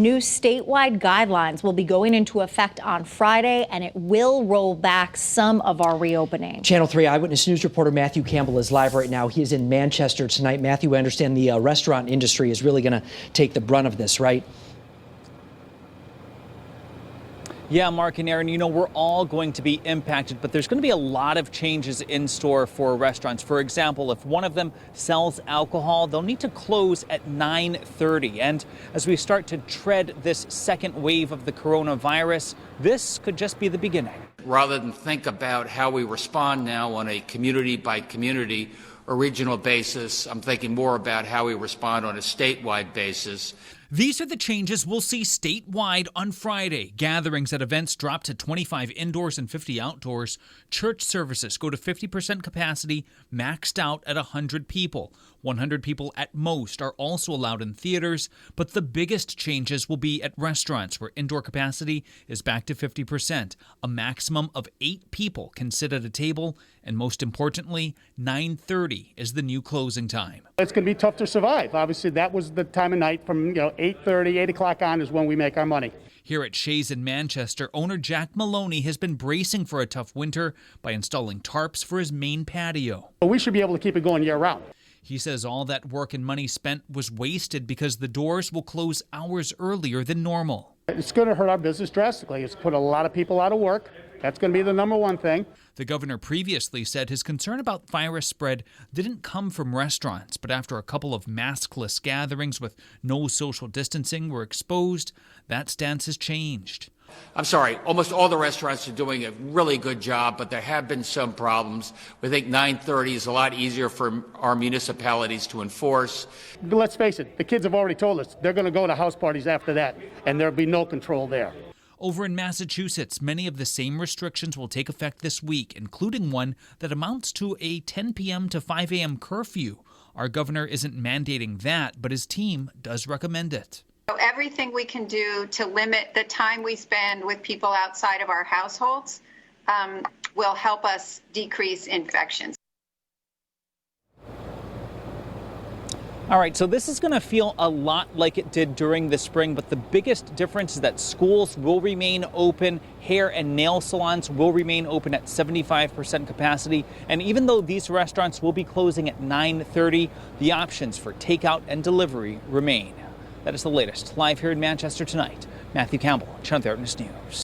New statewide guidelines will be going into effect on Friday, and it will roll back some of our reopening. Channel 3 Eyewitness News reporter Matthew Campbell is live right now. He is in Manchester tonight. Matthew, I understand the restaurant industry is really going to take the brunt of this, right? Yeah, Mark and Aaron, we're all going to be impacted, but there's going to be a lot of changes in store for restaurants. For example, if one of them sells alcohol, they'll need to close at 9:30. And as we start to tread this second wave of the coronavirus, this could just be the beginning. Rather than think about how we respond now on a community by community or regional basis, I'm thinking more about how we respond on a statewide basis. These are the changes we'll see statewide on Friday. Gatherings at events drop to 25 indoors and 50 outdoors. Church services go to 50% capacity, maxed out at 100 people. 100 people at most are also allowed in theaters, but the biggest changes will be at restaurants where indoor capacity is back to 50%. A maximum of 8 people can sit at a table, and most importantly, 9:30 is the new closing time. It's going to be tough to survive. Obviously, that was the time of night from 8:30, 8 o'clock on is when we make our money. Here at Shays in Manchester, owner Jack Maloney has been bracing for a tough winter by installing tarps for his main patio. We should be able to keep it going year-round. He says all that work and money spent was wasted because the doors will close hours earlier than normal. It's going to hurt our business drastically. It's put a lot of people out of work. That's going to be the number one thing. The governor previously said his concern about virus spread didn't come from restaurants, but after a couple of maskless gatherings with no social distancing were exposed, that stance has changed. I'm sorry, almost all the restaurants are doing a really good job, but there have been some problems. We think 9:30 is a lot easier for our municipalities to enforce. Let's face it, the kids have already told us they're going to go to house parties after that, and there'll be no control there. Over in Massachusetts, many of the same restrictions will take effect this week, including one that amounts to a 10 p.m. to 5 a.m. curfew. Our governor isn't mandating that, but his team does recommend it. Everything we can do to limit the time we spend with people outside of our households will help us decrease infections. All right, so this is going to feel a lot like it did during the spring, but the biggest difference is that schools will remain open, hair and nail salons will remain open at 75% capacity, and even though these restaurants will be closing at 9:30, the options for takeout and delivery remain. That is the latest. Live here in Manchester tonight, Matthew Campbell, Channel 3 Eyewitness News.